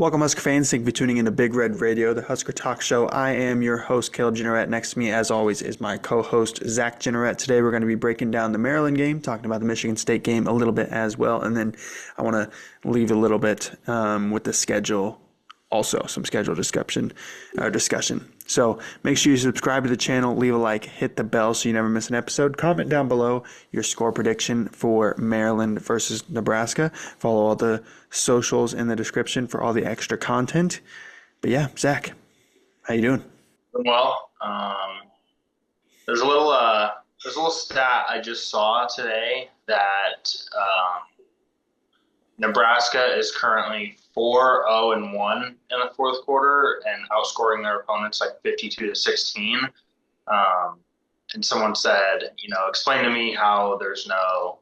Welcome, Husker fans. Thank you for tuning in to Big Red Radio, the Husker Talk Show. I am your host, Caleb Jenneret. Next to me, as always, is my co-host, Zach Jenneret. Today, we're going to be breaking down the Maryland game, talking about the Michigan State game a little bit as well, and then I want to leave a little bit with the schedule, also some schedule discussion. So make sure you subscribe to the channel, leave a like, hit the bell so you never miss an episode. Comment down below your score prediction for Maryland versus Nebraska. Follow all the socials in the description for all the extra content. But yeah, Zach, how you doing? Well, there's a little stat I just saw today that Nebraska is currently 4-0-1 in the fourth quarter and outscoring their opponents like 52-16. And someone said, explain to me how there's no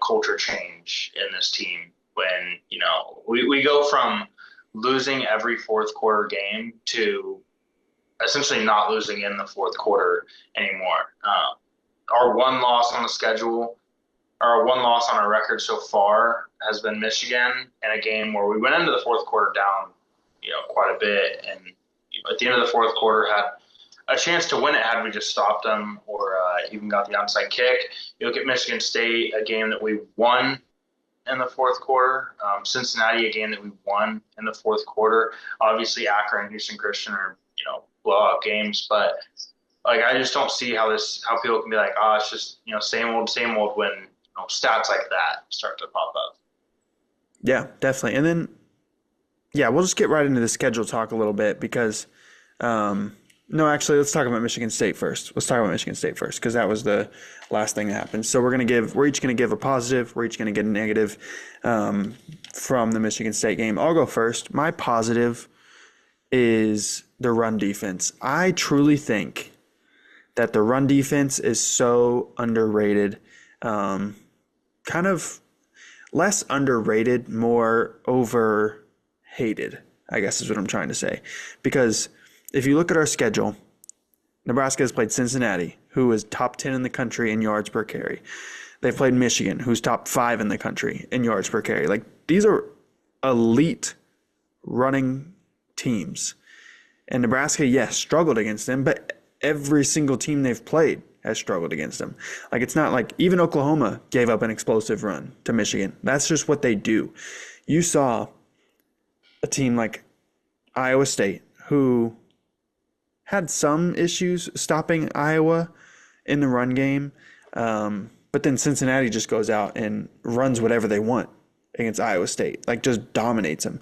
culture change in this team when we go from losing every fourth quarter game to essentially not losing in the fourth quarter anymore. Our one loss on the schedule, our one loss on our record so far has been Michigan in a game where we went into the fourth quarter down, quite a bit. And at the end of the fourth quarter had a chance to win it had we just stopped them or even got the onside kick. You look at Michigan State, a game that we won in the fourth quarter. Cincinnati, a game that we won in the fourth quarter. Obviously, Akron and Houston Christian are, blowout games, but I just don't see how people can be like, oh, it's just, same old when, stats like that start to pop up. Yeah, definitely. And then, we'll just get right into the schedule talk a little bit because, no, actually, let's talk about Michigan State first. Because that was the last thing that happened. So we're each going to give a positive. We're each going to get a negative from the Michigan State game. I'll go first. My positive is the run defense. I truly think that the run defense is so underrated, kind of less underrated, more overhated, I guess is what I'm trying to say. Because if you look at our schedule, Nebraska has played Cincinnati, who is top 10 in the country in yards per carry. They've played Michigan, who's top 5 in the country in yards per carry. These are elite running teams. And Nebraska, yes, struggled against them, but every single team they've played has struggled against them. It's not like even Oklahoma gave up an explosive run to Michigan. That's just what they do. You saw a team like Iowa State, who had some issues stopping Iowa in the run game, but then Cincinnati just goes out and runs whatever they want against Iowa State, just dominates them.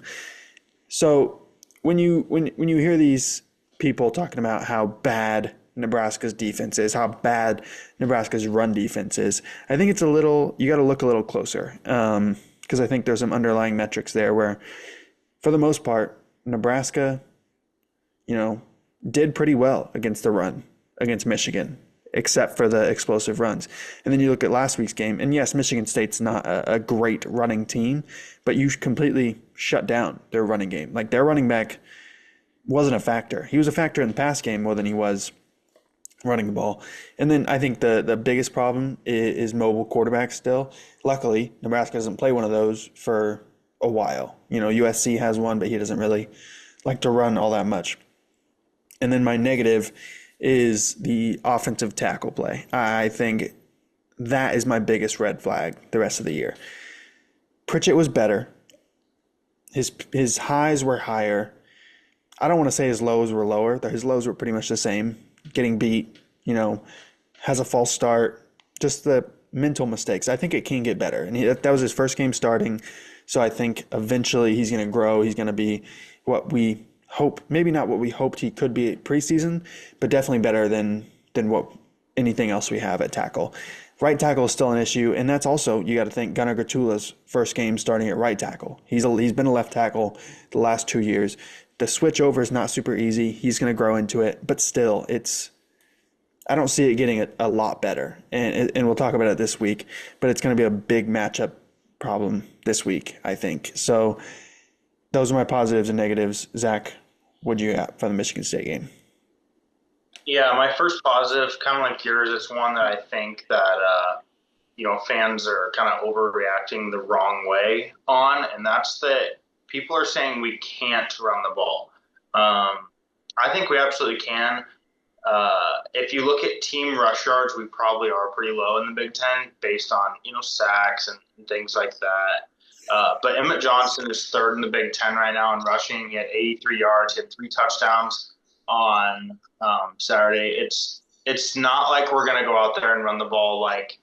So when you hear these people talking about how bad Nebraska's defense is, how bad Nebraska's run defense is, I think it's you got to look a little closer because I think there's some underlying metrics there where, for the most part, Nebraska, did pretty well against the run against Michigan, except for the explosive runs. And then you look at last week's game, and yes, Michigan State's not a great running team, but you completely shut down their running game. Their running back wasn't a factor. He was a factor in the pass game more than he was running the ball. And then I think the biggest problem is mobile quarterbacks still. Luckily, Nebraska doesn't play one of those for a while. USC has one, but he doesn't really like to run all that much. And then my negative is the offensive tackle play. I think that is my biggest red flag the rest of the year. Pritchett was better. His highs were higher. I don't want to say his lows were lower. His lows were pretty much the same. Getting beat, has a false start, just the mental mistakes. I think it can get better. And that was his first game starting. So I think eventually he's going to grow. He's going to be what we hope, maybe not what we hoped he could be preseason, but definitely better than what anything else we have at tackle. Right tackle is still an issue, and that's also, you got to think, Gunnar Gatula's first game starting at right tackle. He's been a left tackle the last 2 years. The switch over is not super easy. He's going to grow into it, but still, I don't see it getting a lot better, and we'll talk about it this week, but it's going to be a big matchup problem this week, I think. So those are my positives and negatives. Zach, what do you got for the Michigan State game? Yeah, my first positive, kind of like yours, it's one that I think that fans are kind of overreacting the wrong way on, and that's that people are saying we can't run the ball. I think we absolutely can. If you look at team rush yards, we probably are pretty low in the Big Ten based on sacks and things like that. But Emmett Johnson is third in the Big Ten right now in rushing. He had 83 yards, he had 3 touchdowns on Saturday. It's not like we're going to go out there and run the ball like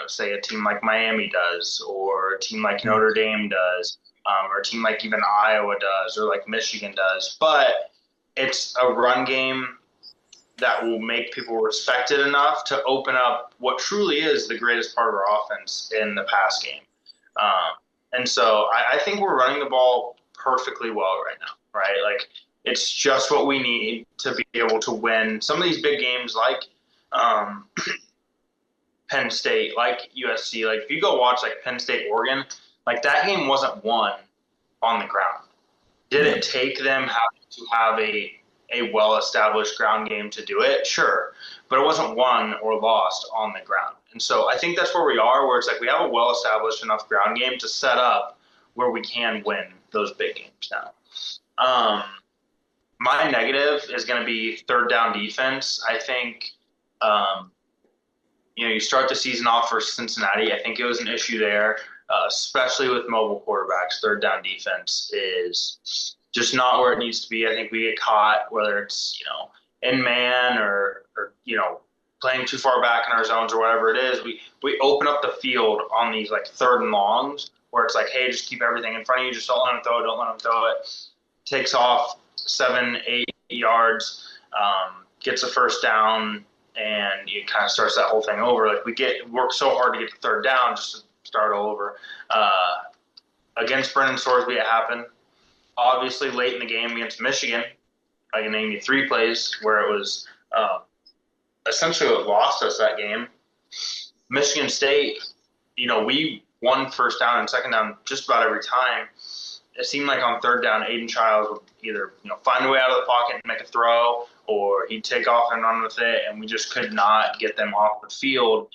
say a team like Miami does, or a team like Notre Dame does, or a team like even Iowa does, or like Michigan does. But it's a run game that will make people respect it enough to open up what truly is the greatest part of our offense in the pass game. And so I think we're running the ball perfectly well right now, right? Like, it's just what we need to be able to win some of these big games like Penn State, like USC. Like, if you go watch like Penn State, Oregon, like that game wasn't won on the ground. Did it take them having to have a well-established ground game to do it? Sure. But it wasn't won or lost on the ground. And so I think that's where we are, where it's like we have a well-established enough ground game to set up where we can win those big games now. My negative is going to be third down defense. I think, you start the season off for Cincinnati. I think it was an issue there, especially with mobile quarterbacks. Third down defense is just not where it needs to be. I think we get caught, whether it's, in man or playing too far back in our zones or whatever it is. We open up the field on these like third and longs where it's like, hey, just keep everything in front of you. Just don't let them throw it. Don't let them throw it. Takes off 7-8 yards, gets a first down, and it kind of starts that whole thing over. Like, we work so hard to get the third down just to start all over. Against Brennan Sorsby, it happened. Obviously, late in the game against Michigan, I can name you 3 plays where it was essentially what lost us that game. Michigan State, we won first down and second down just about every time. It seemed like on third down, Aiden Childs would either find a way out of the pocket and make a throw, or he'd take off and run with it, and we just could not get them off the field.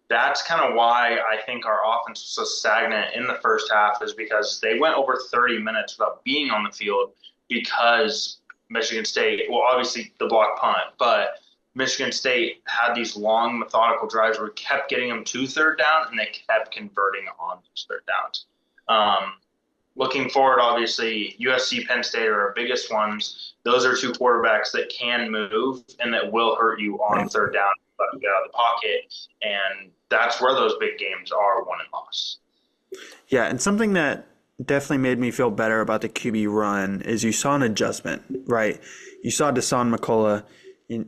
That's kind of why I think our offense was so stagnant in the first half, is because they went over 30 minutes without being on the field because Michigan State, well, obviously the block punt, but Michigan State had these long methodical drives where we kept getting them to third down, and they kept converting on those third downs. Looking forward, obviously, USC, Penn State are our biggest ones. Those are 2 quarterbacks that can move and that will hurt you on third down, but you get out of the pocket. And that's where those big games are won and lost. Yeah, and something that definitely made me feel better about the QB run is you saw an adjustment, right? You saw Deshaun McCullough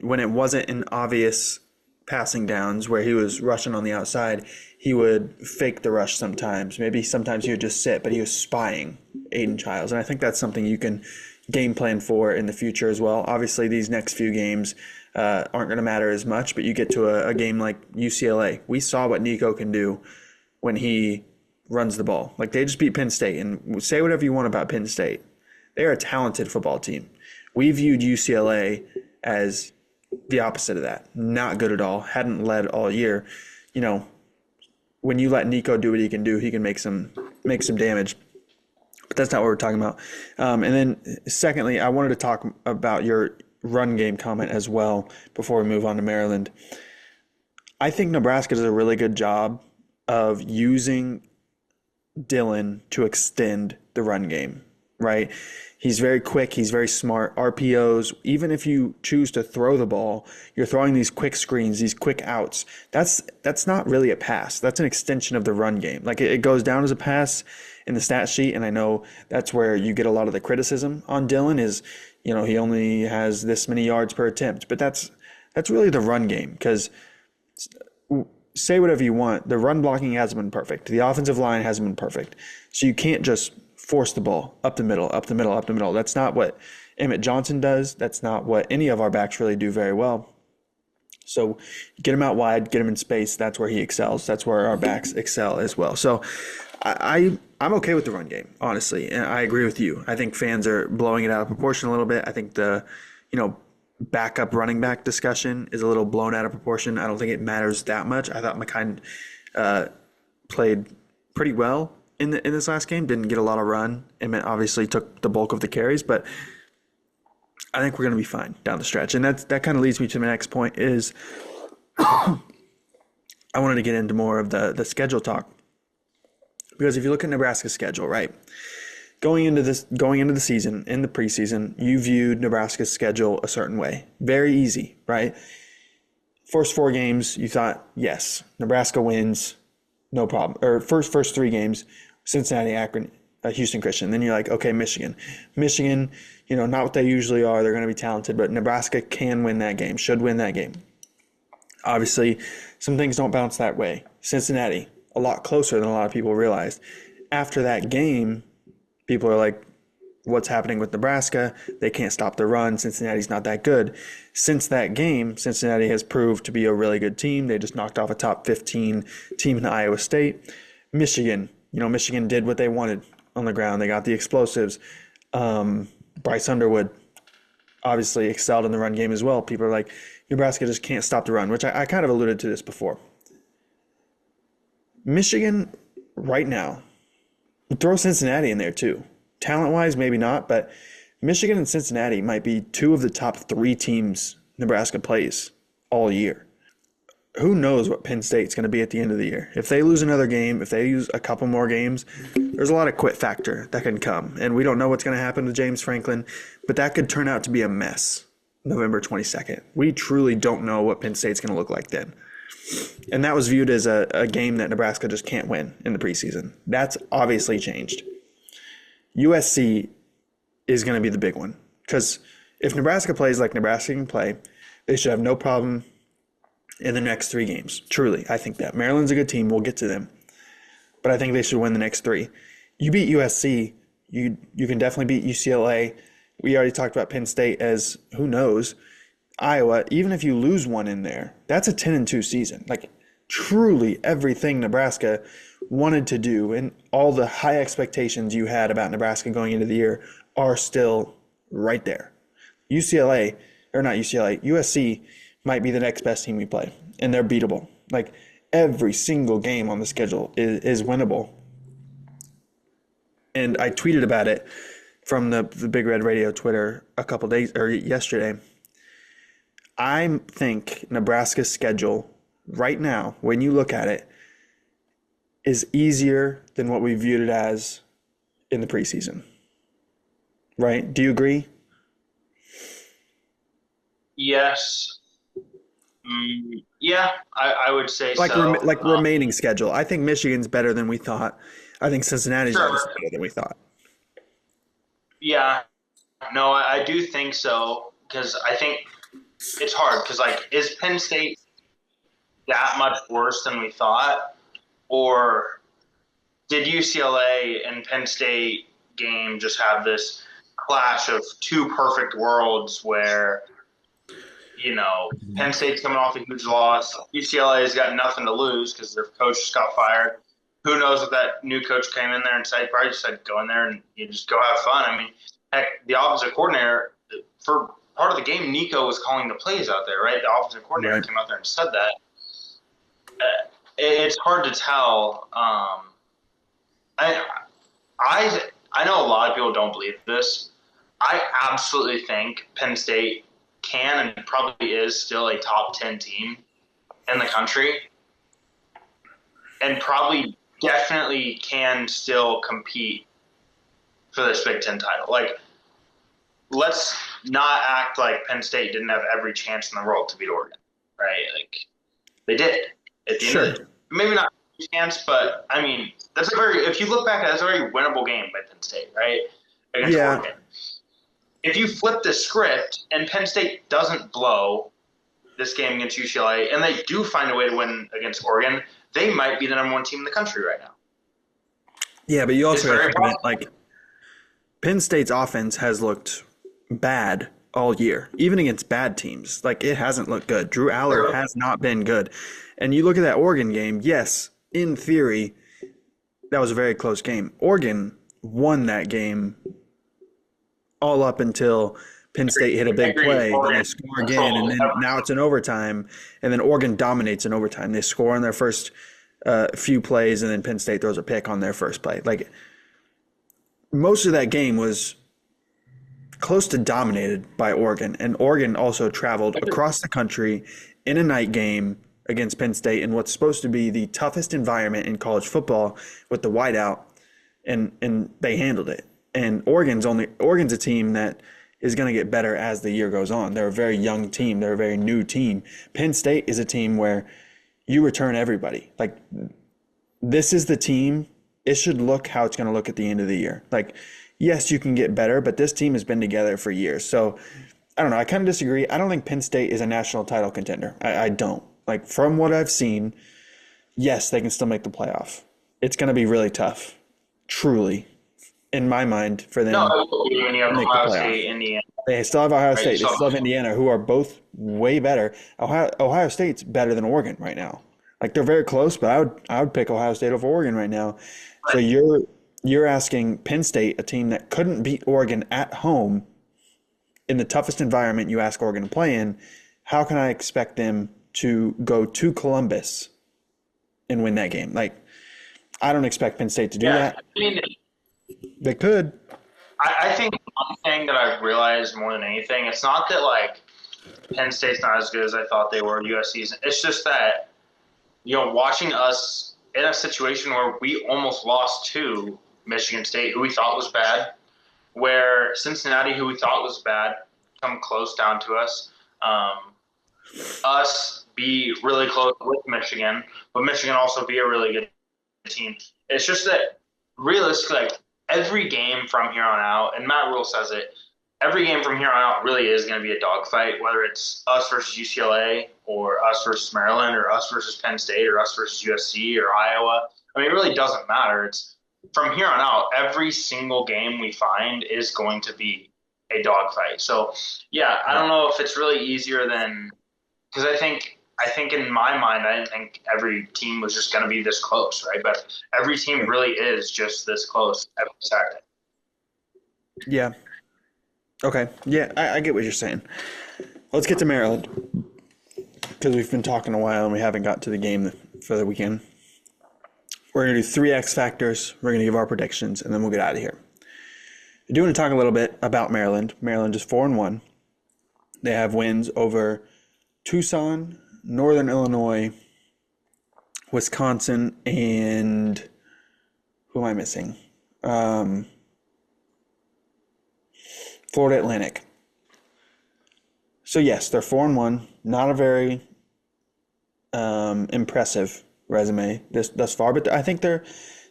when it wasn't an obvious passing downs where he was rushing on the outside, he would fake the rush sometimes. Maybe sometimes he would just sit, but he was spying Aiden Childs. And I think that's something you can game plan for in the future as well. Obviously, these next few games aren't going to matter as much, but you get to a game like UCLA. We saw what Nico can do when he runs the ball. Like, they just beat Penn State. And say whatever you want about Penn State. They're a talented football team. We viewed UCLA as the opposite of that. Not good at all. Hadn't led all year. When you let Nico do what he can do, he can make some damage. But that's not what we're talking about. And then secondly, I wanted to talk about your run game comment as well before we move on to Maryland. I think Nebraska does a really good job of using Dylan to extend the run game, right? He's very quick. He's very smart. RPOs, even if you choose to throw the ball, you're throwing these quick screens, these quick outs. That's not really a pass. That's an extension of the run game. Like, it goes down as a pass in the stat sheet, and I know that's where you get a lot of the criticism on Dylan is, he only has this many yards per attempt. But that's really the run game, because say whatever you want, the run blocking hasn't been perfect. The offensive line hasn't been perfect. So you can't just force the ball up the middle. That's not what Emmett Johnson does. That's not what any of our backs really do very well. So get him out wide, get him in space. That's where he excels. That's where our backs excel as well. So I'm okay with the run game, honestly. And I agree with you. I think fans are blowing it out of proportion a little bit. I think the, backup running back discussion is a little blown out of proportion. I don't think it matters that much. I thought McKine played pretty well in this last game. Didn't get a lot of run, and obviously took the bulk of the carries, but I think we're going to be fine down the stretch. And that kind of leads me to my next point is I wanted to get into more of the schedule talk. Because if you look at Nebraska's schedule, right? Going into the season, in the preseason, you viewed Nebraska's schedule a certain way. Very easy, right? First 4 games, you thought, yes, Nebraska wins, no problem. Or first 3 games, Cincinnati, Akron, Houston Christian. Then you're like, okay, Michigan, not what they usually are. They're going to be talented, but Nebraska can win that game, should win that game. Obviously, some things don't bounce that way. Cincinnati, a lot closer than a lot of people realized. After that game, people are like, what's happening with Nebraska? They can't stop the run. Cincinnati's not that good. Since that game, Cincinnati has proved to be a really good team. They just knocked off a top 15 team in Iowa State. Michigan, Michigan did what they wanted on the ground. They got the explosives. Bryce Underwood obviously excelled in the run game as well. People are like, Nebraska just can't stop the run, which I kind of alluded to this before. Michigan, right now, throw Cincinnati in there too. Talent-wise, maybe not, but Michigan and Cincinnati might be 2 of the top 3 teams Nebraska plays all year. Who knows what Penn State's going to be at the end of the year? If they lose another game, if they lose a couple more games, there's a lot of quit factor that can come. And we don't know what's going to happen with James Franklin, but that could turn out to be a mess November 22nd. We truly don't know what Penn State's going to look like then. And that was viewed as a game that Nebraska just can't win in the preseason. That's obviously changed. USC is going to be the big one. Because if Nebraska plays like Nebraska can play, they should have no problem in the next 3 games. Truly, I think that. Maryland's a good team. We'll get to them. But I think they should win the next 3. You beat USC, you can definitely beat UCLA. We already talked about Penn State as, who knows, Iowa. Even if you lose one in there, that's a 10-2 season. Like, truly everything Nebraska wanted to do and all the high expectations you had about Nebraska going into the year are still right there. UCLA USC might be the next best team we play, and they're beatable. Like, every single game on the schedule is winnable. And I tweeted about it from the Big Red Radio Twitter yesterday. I think Nebraska's schedule right now, when you look at it, is easier than what we viewed it as in the preseason. Right? Do you agree? Yes. Yeah, I would say so. Remaining schedule. I think Michigan's better than we thought. I think Cincinnati's better than we thought. Yeah. No, I do think so, because I think it's hard because, is Penn State that much worse than we thought? Or did UCLA and Penn State game just have this clash of 2 perfect worlds where, Penn State's coming off a huge loss. UCLA's got nothing to lose because their coach just got fired. Who knows if that new coach came in there and said, probably just said, go in there and you just go have fun. I mean, heck, the offensive coordinator, for part of the game, Nico was calling the plays out there, right? The offensive coordinator came out there and said that. It's hard to tell. I know a lot of people don't believe this. I absolutely think Penn State can and probably is still a top 10 team in the country, and probably definitely can still compete for this Big Ten title. Let's not act like Penn State didn't have every chance in the world to beat Oregon, right? They did at the end of it. Maybe not a chance, but I mean, if you look back at it, that's a very winnable game by Penn State, right? Against Oregon. If you flip the script and Penn State doesn't blow this game against UCLA and they do find a way to win against Oregon, they might be the number 1 team in the country right now. Yeah, but you also have to admit, Penn State's offense has looked bad all year, even against bad teams. It hasn't looked good. Drew Aller has not been good. And you look at that Oregon game, yes, in theory, that was a very close game. Oregon won that game all up until Penn State hit a big play, then they score again, and then now it's in overtime, and then Oregon dominates in overtime. They score on their first a few plays, and then Penn State throws a pick on their first play. Like, most of that game was close to dominated by Oregon, and Oregon also traveled across the country in a night game against Penn State in what's supposed to be the toughest environment in college football with the whiteout, and they handled it. And Oregon's a team that is going to get better as the year goes on. They're a very young team. They're a very new team. Penn State is a team where you return everybody. Like, this is the team. It should look how it's going to look at the end of the year. Like, yes, you can get better, but this team has been together for years. So, I don't know. I kind of disagree. I don't think Penn State is a national title contender. I don't. Like, from what I've seen, yes, they can still make the playoff. It's going to be really tough, truly, in my mind, for them when you have to make the Ohio playoff. State, Indiana. They still have Ohio Right, State. They so- still have Indiana, who are both way better. Ohio State's better than Oregon right now. Like, they're very close, but I would pick Ohio State over Oregon right now. So you're asking Penn State, a team that couldn't beat Oregon at home in the toughest environment you ask Oregon to play in, how can I expect them to go to Columbus and win that game? Like, I don't expect Penn State to do that. I mean, They could. I think one thing that I've realized more than anything, it's not that like Penn State's not as good as I thought they were. USC's. It's just that watching us in a situation where we almost lost to Michigan State, who we thought was bad, where Cincinnati, who we thought was bad, come close down to us. Us be really close with Michigan, but Michigan also be a really good team. It's just that realistically, like, every game from here on out, and Matt Rule says it, every game from here on out really is going to be a dogfight, whether it's us versus UCLA or us versus Maryland or us versus Penn State or us versus USC or Iowa. I mean, it really doesn't matter. It's from here on out, every single game we find is going to be a dogfight. So, yeah, I don't know if it's really easier than – because I think in my mind, I didn't think every team was just going to be this close, right? But every team really is just this close every Saturday. Yeah. Okay. Yeah, I get what you're saying. Let's get to Maryland, because we've been talking a while and we haven't got to the game for the weekend. We're going to do 3 X factors. We're going to give our predictions, and then we'll get out of here. I do want to talk a little bit about Maryland. Maryland is 4-1. They have wins over Tucson, Northern Illinois, Wisconsin, and who am I missing? Florida Atlantic. So yes, they're 4-1. Not a very impressive resume thus far, but I think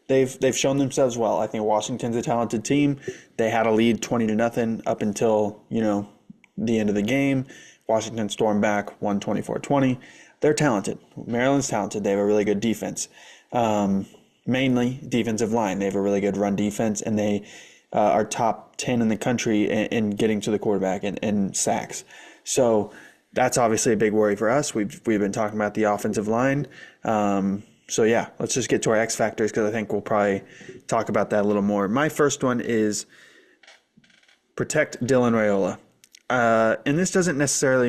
they've shown themselves well. I think Washington's a talented team. They had a lead 20-0 up until the end of the game. Washington stormed back, won 24-20. They're talented. Maryland's talented. They have a really good defense, mainly defensive line. They have a really good run defense, and they are top 10 in the country in getting to the quarterback and sacks. So that's obviously a big worry for us. We've been talking about the offensive line. So yeah, let's just get to our X factors, because I think we'll probably talk about that a little more. My first one is protect Dylan Raiola. And this isn't necessarily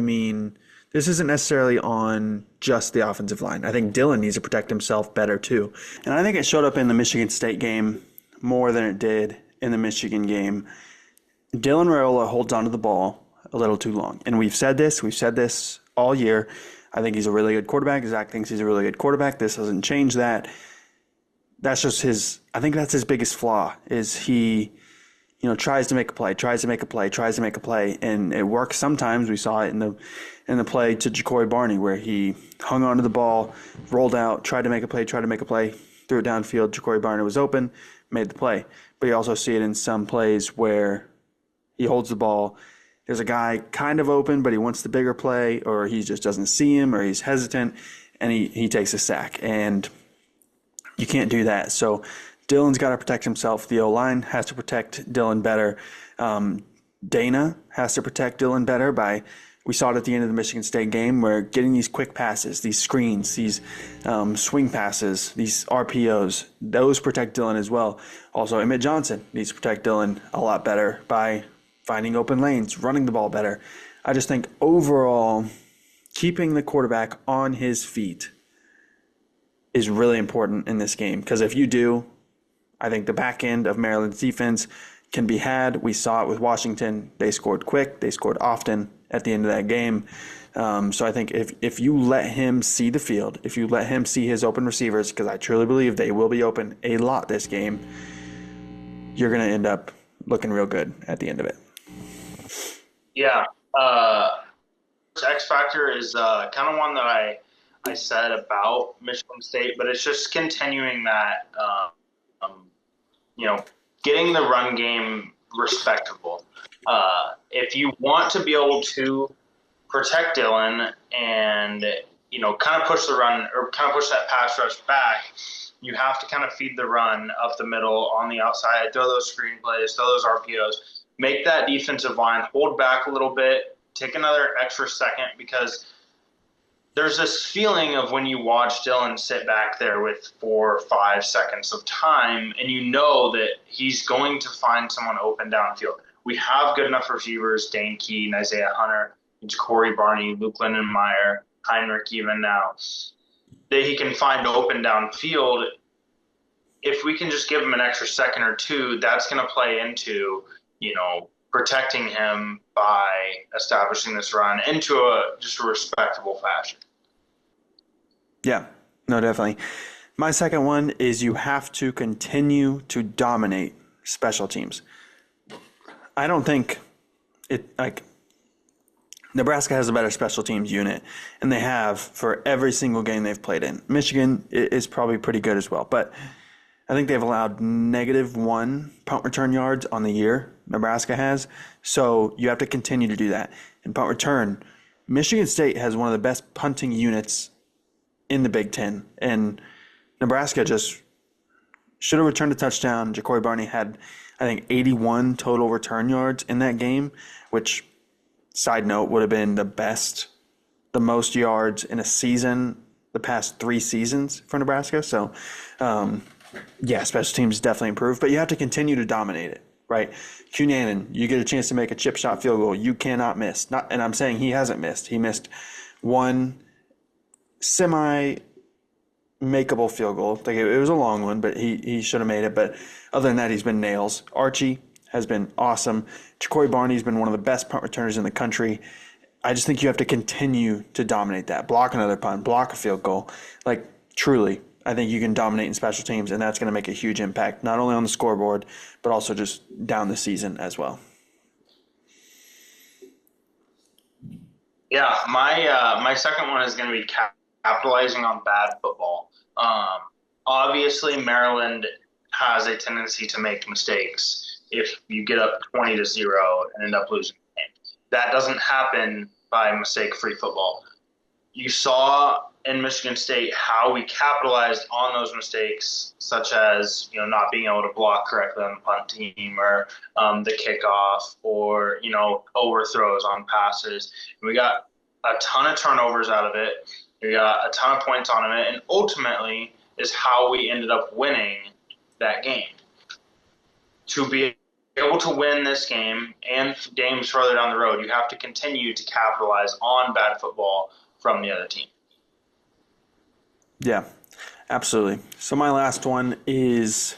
on just the offensive line. I think Dylan needs to protect himself better too. And I think it showed up in the Michigan State game more than it did in the Michigan game. Dylan Raiola holds onto the ball a little too long. And we've said this all year. I think he's a really good quarterback. Zach thinks he's a really good quarterback. This doesn't change that. That's just I think that's his biggest flaw, is he tries to make a play, and it works sometimes. We saw it in the play to Ja'Cory Barney, where he hung onto the ball, rolled out, tried to make a play, threw it downfield. Ja'Cory Barney was open, made the play. But you also see it in some plays where he holds the ball. There's a guy kind of open, but he wants the bigger play, or he just doesn't see him, or he's hesitant, and he takes a sack. And you can't do that. So Dylan's got to protect himself. The O-line has to protect Dylan better. Dana has to protect Dylan better we saw it at the end of the Michigan State game, where getting these quick passes, these screens, these swing passes, these RPOs, those protect Dylan as well. Also, Emmett Johnson needs to protect Dylan a lot better by finding open lanes, running the ball better. I just think overall, keeping the quarterback on his feet is really important in this game, because if you do, I think the back end of Maryland's defense can be had. We saw it with Washington. They scored quick. They scored often at the end of that game. So I think if you let him see the field, if you let him see his open receivers, because I truly believe they will be open a lot this game, you're going to end up looking real good at the end of it. Yeah. X factor is kind of one that I said about Michigan State, but it's just continuing that, getting the run game respectable. If you want to be able to protect Dylan and, kind of push the run or kind of push that pass rush back, you have to kind of feed the run up the middle on the outside, throw those screen plays, throw those RPOs, make that defensive line hold back a little bit, take another extra second, because there's this feeling of when you watch Dylan sit back there with 4 or 5 seconds of time, and you know that he's going to find someone open downfield. We have good enough receivers, Dane Keene, Isaiah Hunter, Corey Barney, Luke Lindenmeyer, Heinrich even now, that he can find open downfield. If we can just give him an extra second or two, that's going to play into, protecting him by establishing this run into just a respectable fashion. Yeah, no, definitely. My second one is you have to continue to dominate special teams. I don't think Nebraska has a better special teams unit, and they have for every single game they've played in. Michigan is probably pretty good as well, but I think they've allowed -1 punt return yards on the year. Nebraska has, so you have to continue to do that. In punt return, Michigan State has one of the best punting units in the Big Ten, and Nebraska just should have returned a touchdown. Ja'Cory Barney had, I think, 81 total return yards in that game, which, side note, would have been the most yards in a season the past 3 seasons for Nebraska. So, special teams definitely improved, but you have to continue to dominate it, right? Cunanan, you get a chance to make a chip shot field goal, you cannot miss. And I'm saying he hasn't missed. He missed one semi-makeable field goal. Like, it was a long one, but he should have made it. But other than that, he's been nails. Archie has been awesome. Ja'Cory Barney's been one of the best punt returners in the country. I just think you have to continue to dominate that. Block another punt, block a field goal. Like, truly, I think you can dominate in special teams, and that's going to make a huge impact, not only on the scoreboard, but also just down the season as well. Yeah, my second one is going to be capitalizing on bad football. Obviously, Maryland has a tendency to make mistakes if you get up 20-0 and end up losing the game. That doesn't happen by mistake-free football. You saw in Michigan State how we capitalized on those mistakes, such as not being able to block correctly on the punt team, or the kickoff, or overthrows on passes. We got a ton of turnovers out of it. We got a ton of points on it, and ultimately is how we ended up winning that game. To be able to win this game and games further down the road, you have to continue to capitalize on bad football from the other team. Yeah, absolutely. So my last one is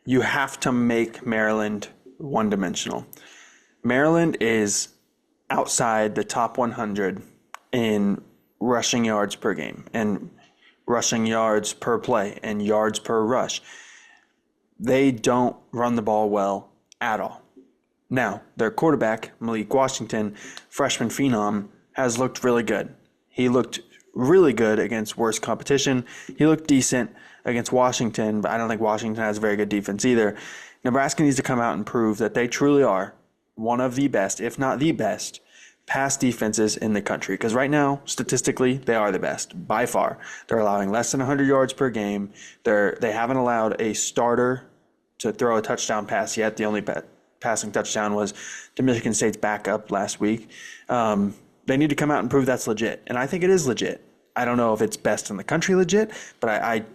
you have to make Maryland one-dimensional. Maryland is outside the top 100 in rushing yards per game and rushing yards per play and yards per rush. They don't run the ball well at all. Now, their quarterback, Malik Washington, freshman phenom, has looked really good. He looked really good against worse competition. He looked decent against Washington, but I don't think Washington has a very good defense either. Nebraska needs to come out and prove that they truly are one of the best, if not the best, pass defenses in the country. Because right now, statistically, they are the best by far. They're allowing less than 100 yards per game. They haven't allowed a starter to throw a touchdown pass yet. The only passing touchdown was to Michigan State's backup last week. They need to come out and prove that's legit. And I think it is legit. I don't know if it's best in the country legit, but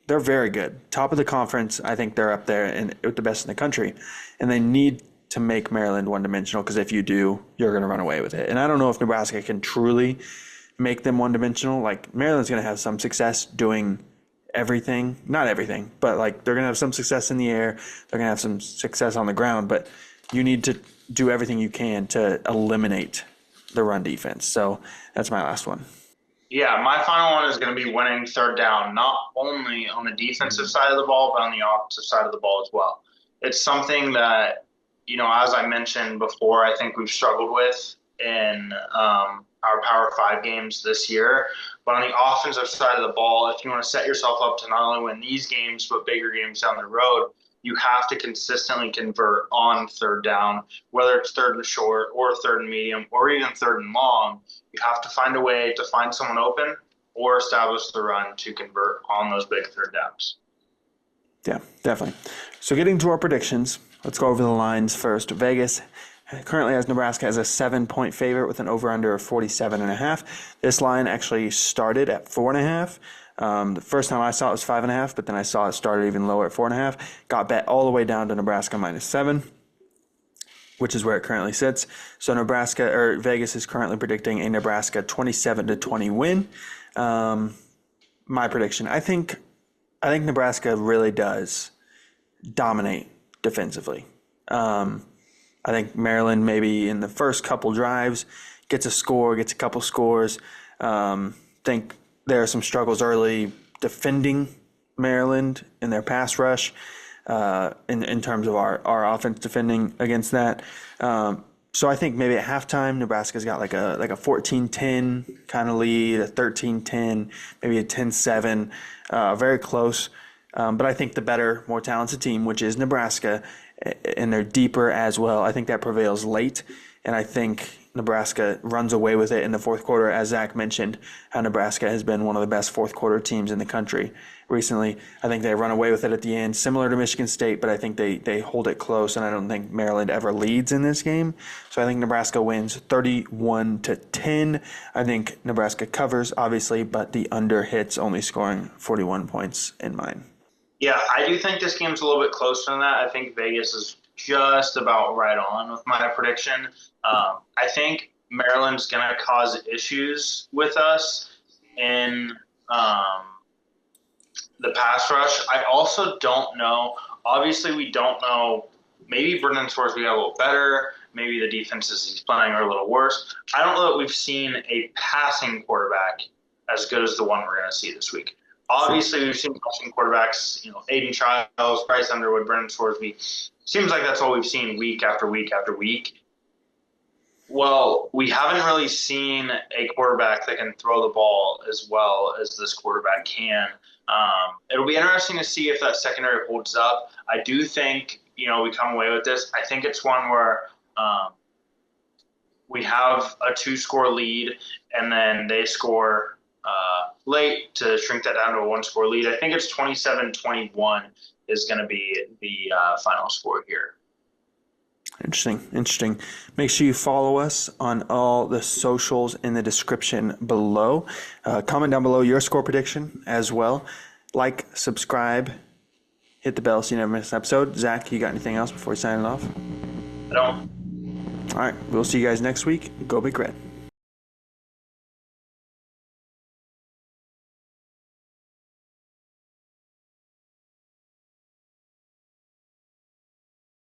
they're very good. Top of the conference, I think they're up there and with the best in the country. And they need to make Maryland one-dimensional, because if you do, you're going to run away with it. And I don't know if Nebraska can truly make them one-dimensional. Like, Maryland's going to have some success doing everything. Not everything, but like they're going to have some success in the air. They're going to have some success on the ground, but you need to do everything you can to eliminate the run defense. So that's my last one. Yeah, my final one is going to be winning third down, not only on the defensive side of the ball, but on the offensive side of the ball as well. It's something that, as I mentioned before, I think we've struggled with in our Power 5 games this year. But on the offensive side of the ball, if you want to set yourself up to not only win these games, but bigger games down the road, you have to consistently convert on third down, whether it's third and short or third and medium or even third and long. You have to find a way to find someone open or establish the run to convert on those big third downs. Yeah, definitely. So getting to our predictions, let's go over the lines first. Vegas currently has Nebraska as a 7-point favorite with an over-under of 47.5. This line actually started at 4.5. The first time I saw it was 5.5, but then I saw it started even lower at 4.5. Got bet all the way down to Nebraska -7, which is where it currently sits. So Vegas is currently predicting a Nebraska 27-20 win. My prediction, I think Nebraska really does dominate defensively. I think Maryland maybe in the first couple drives gets a couple scores. Think there are some struggles early defending Maryland in their pass rush in terms of our offense defending against that. So I think maybe at halftime, Nebraska's got like a 14-10 kind of lead, a 13-10, maybe a 10-7, very close. But I think the better, more talented team, which is Nebraska, and they're deeper as well, I think that prevails late. And I think Nebraska runs away with it in the fourth quarter. As Zach mentioned, how Nebraska has been one of the best fourth quarter teams in the country recently. I think they run away with it at the end, similar to Michigan State, but I think they hold it close, and I don't think Maryland ever leads in this game. So I think Nebraska wins 31-10. I think Nebraska covers, obviously, but the under hits, only scoring 41 points in mine. Yeah, I do think this game's a little bit closer than that. I think Vegas is just about right on with my prediction. I think Maryland's going to cause issues with us in the pass rush. I also don't know. Obviously, we don't know. Maybe Brendan Scoresby got a little better. Maybe the defenses he's playing are a little worse. I don't know that we've seen a passing quarterback as good as the one we're going to see this week. Obviously, we've seen passing quarterbacks, Aiden Childs, Bryce Underwood, Brendan Scoresby. Seems like that's all we've seen week after week after week. Well, we haven't really seen a quarterback that can throw the ball as well as this quarterback can. It'll be interesting to see if that secondary holds up. I do think, we come away with this. I think it's one where we have a 2-score lead, and then they score late to shrink that down to a 1-score lead. I think it's 27-21 is going to be the final score here. Interesting. Make sure you follow us on all the socials in the description below. Comment down below your score prediction as well. Like, subscribe, hit the bell so you never miss an episode. Zach, you got anything else before we sign it off? I don't. All right, we'll see you guys next week. Go Big Red.